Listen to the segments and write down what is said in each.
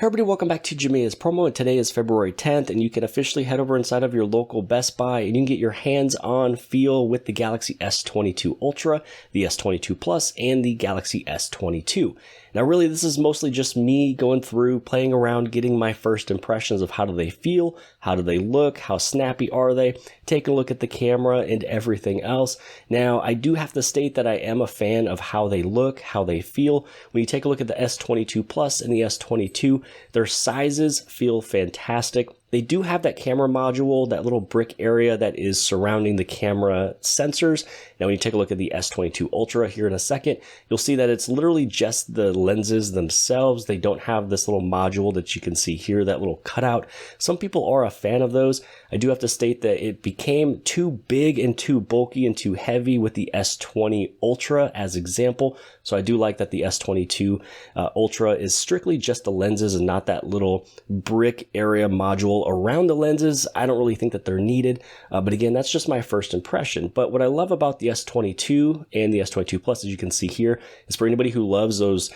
Hey everybody, welcome back to Jamea's Promo, and today is February 10th, and you can officially head over inside of your local Best Buy, and you can get your hands-on feel with the Galaxy S22 Ultra, the S22 Plus, and the Galaxy S22. Now really, this is mostly just me going through, playing around, getting my first impressions of how do they feel, how do they look, how snappy are they, taking a look at the camera and everything else. Now, I do have to state that I am a fan of how they look, how they feel. When you take a look at the S22 Plus and the S22, their sizes feel fantastic. They do have that camera module, that little brick area that is surrounding the camera sensors. Now, when you take a look at the S22 Ultra here in a second, you'll see that it's literally just the lenses themselves. They don't have this little module that you can see here, that little cutout. Some people are a fan of those. I do have to state that it became too big and too bulky and too heavy with the S20 Ultra as example. So I do like that the S22 Ultra is strictly just the lenses and not that little brick area module around the lenses. I don't really think that they're needed, but again, that's just my first impression. But what I love about the S22 and the S22 Plus, as you can see here, is for anybody who loves those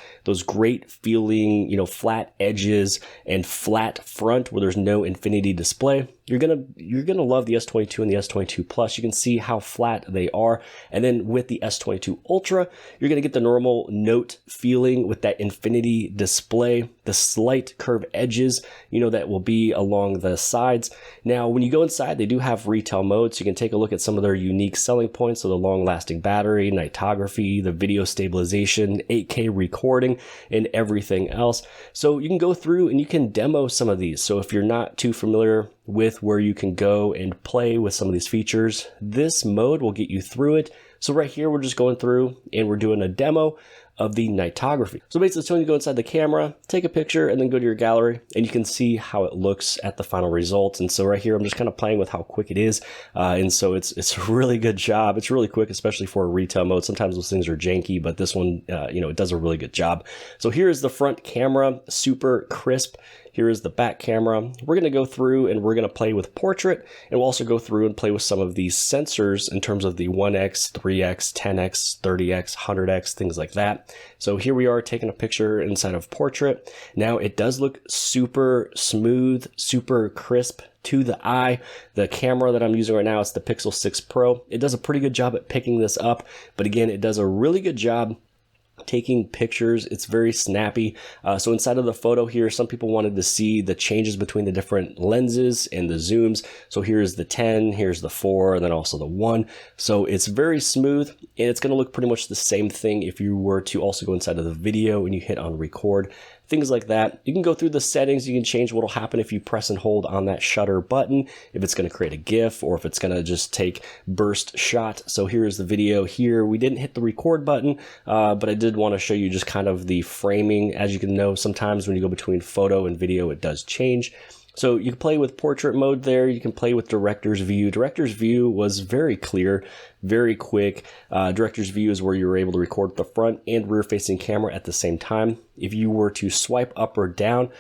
great feeling, flat edges and flat front where there's no infinity display. You're gonna love the S22 and the S22 Plus. You can see how flat they are. And then with the S22 Ultra, you're gonna get the normal Note feeling with that infinity display, the slight curved edges, that will be along the sides. Now, when you go inside, they do have retail modes. So you can take a look at some of their unique selling points. So the long-lasting battery, nightography, the video stabilization, 8K recording, and everything else. So you can go through and you can demo some of these. So if you're not too familiar with where you can go and play with some of these features, this mode will get you through it. So right here, we're just going through and we're doing a demo of the nightography. So basically, it's when you go inside the camera, take a picture, and then go to your gallery, and you can see how it looks at the final results. And so right here, I'm just kind of playing with how quick it is. And so it's a really good job. It's really quick, especially for a retail mode. Sometimes those things are janky, but this one, it does a really good job. So here is the front camera, super crisp. Here is the back camera. We're going to go through and we're going to play with portrait, and we'll also go through and play with some of these sensors in terms of the 1x, 3x, 10x, 30x, 100x, things like that. So here we are taking a picture inside of portrait. Now it does look super smooth, super crisp to the eye. The camera that I'm using right now is the Pixel 6 Pro. It does a pretty good job at picking this up, but again, it does a really good job taking pictures. It's very snappy. So inside of the photo here, some people wanted to see the changes between the different lenses and the zooms. So here's the 10, here's the 4, and then also the 1. So it's very smooth, and it's going to look pretty much the same thing if you were to also go inside of the video and you hit on record. Things like that. You can go through the settings. You can change what will happen if you press and hold on that shutter button, if it's going to create a GIF or if it's going to just take burst shot. So here's the video here. We didn't hit the record button, but I did want to show you just kind of the framing. As you can know, sometimes when you go between photo and video, it does change. So you can play with portrait mode there. You can play with director's view. Director's view was very clear, very quick. Director's view is where you're able to record the front and rear facing camera at the same time. If you were to swipe up or down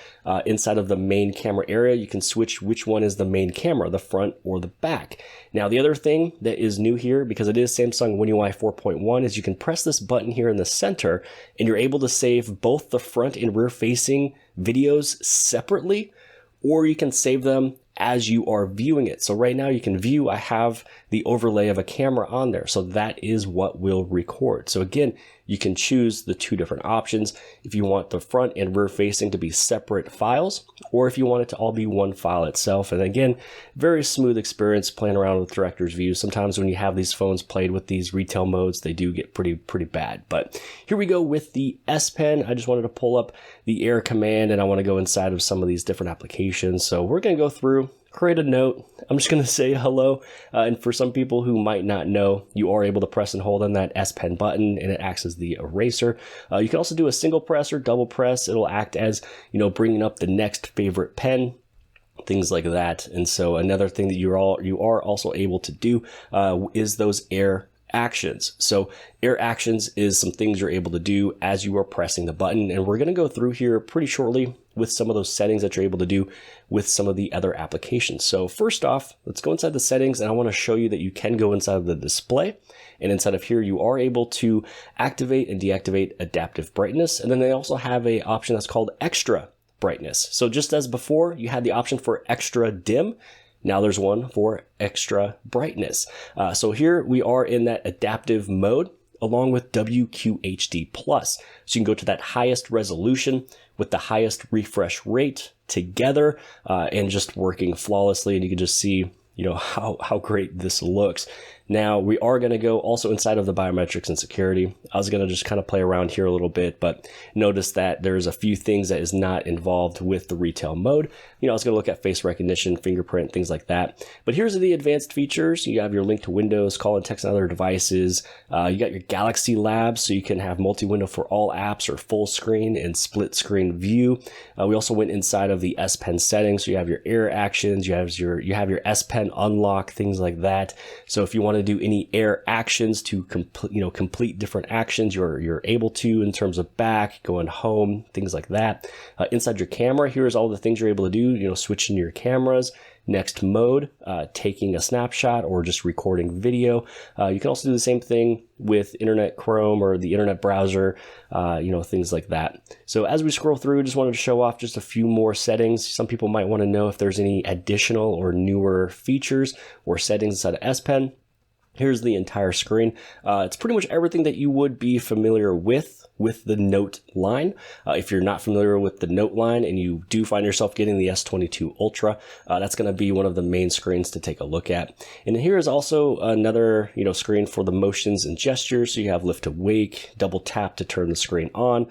inside of the main camera area, you can switch which one is the main camera, the front or the back. Now, the other thing that is new here, because it is Samsung One UI 4.1, is you can press this button here in the center and you're able to save both the front and rear facing videos separately, or you can save them as you are viewing it. So right now you can view, I have the overlay of a camera on there. So that is what will record. So again, you can choose the two different options if you want the front and rear facing to be separate files, or if you want it to all be one file itself. And again, very smooth experience playing around with director's view. Sometimes when you have these phones played with these retail modes, they do get pretty bad. But here we go with the S Pen. I just wanted to pull up the Air command, and I want to go inside of some of these different applications. So we're going to go through, create a note. I'm just going to say hello. And for some people who might not know, you are able to press and hold on that S Pen button, and it acts as the eraser. You can also do a single press or double press. It'll act as, bringing up the next favorite pen, things like that. And so another thing that you are also able to do is those Air actions. So Air actions is some things you're able to do as you are pressing the button. And we're going to go through here pretty shortly with some of those settings that you're able to do with some of the other applications. So first off, let's go inside the settings, and I want to show you that you can go inside of the display. And inside of here, you are able to activate and deactivate adaptive brightness. And then they also have an option that's called extra brightness. So just as before, you had the option for extra dim. Now there's one for extra brightness. So here we are in that adaptive mode along with WQHD+. So you can go to that highest resolution with the highest refresh rate together and just working flawlessly. And you can just see, you know, how great this looks. Now we are going to go also inside of the biometrics and security. I was going to just kind of play around here a little bit, but notice that there's a few things that is not involved with the retail mode. You know, I was going to look at face recognition, fingerprint, things like that. But here's the advanced features. You have your link to Windows, call and text and other devices. You got your Galaxy Labs, so you can have multi-window for all apps or full screen and split screen view. We also went inside of the S Pen settings. So you have your air actions, you have your S Pen unlock, things like that. So if you want to do any air actions to complete different actions, you're able to in terms of back, going home, things like that. Inside your camera, here's all the things you're able to do, you know, switching your cameras, next mode, taking a snapshot or just recording video. You can also do the same thing with Internet Chrome or the internet browser, you know, things like that. So as we scroll through, just wanted to show off just a few more settings. Some people might want to know if there's any additional or newer features or settings inside of S Pen. Here's the entire screen. It's pretty much everything that you would be familiar with the Note line. If you're not familiar with the Note line and you do find yourself getting the S22 Ultra, that's going to be one of the main screens to take a look at. And here is also another, you know, screen for the motions and gestures. So you have lift to wake, double tap to turn the screen on,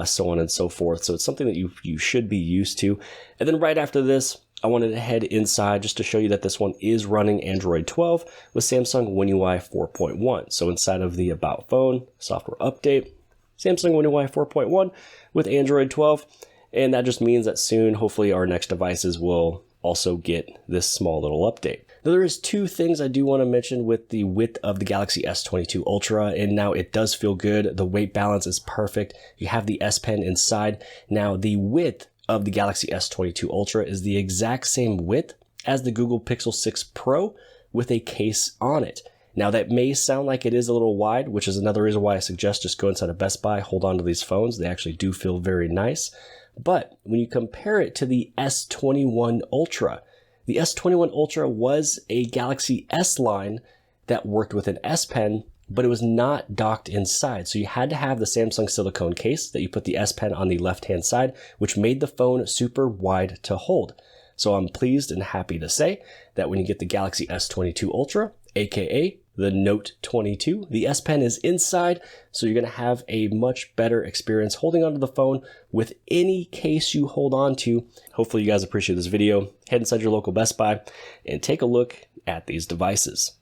so on and so forth. So it's something that you should be used to. And then right after this, I wanted to head inside just to show you that this one is running Android 12 with Samsung One UI 4.1. So inside of the About Phone, software update, Samsung One UI 4.1 with Android 12. And that just means that soon, hopefully, our next devices will also get this small little update. Now, there is two things I do want to mention with the width of the Galaxy S22 Ultra, and now it does feel good. The weight balance is perfect. You have the S Pen inside. Now, the width of the Galaxy S22 Ultra is the exact same width as the Google Pixel 6 Pro with a case on it. Now that may sound like it is a little wide, which is another reason why I suggest just go inside of Best Buy, hold on to these phones. They actually do feel very nice. But when you compare it to the S21 Ultra, the S21 Ultra was a Galaxy S line that worked with an S Pen, but it was not docked inside. So you had to have the Samsung silicone case that you put the S Pen on the left-hand side, which made the phone super wide to hold. So I'm pleased and happy to say that when you get the Galaxy S22 Ultra, aka the Note 22, the S Pen is inside, so you're going to have a much better experience holding onto the phone with any case you hold on to. Hopefully you guys appreciate this video. Head inside your local Best Buy and take a look at these devices.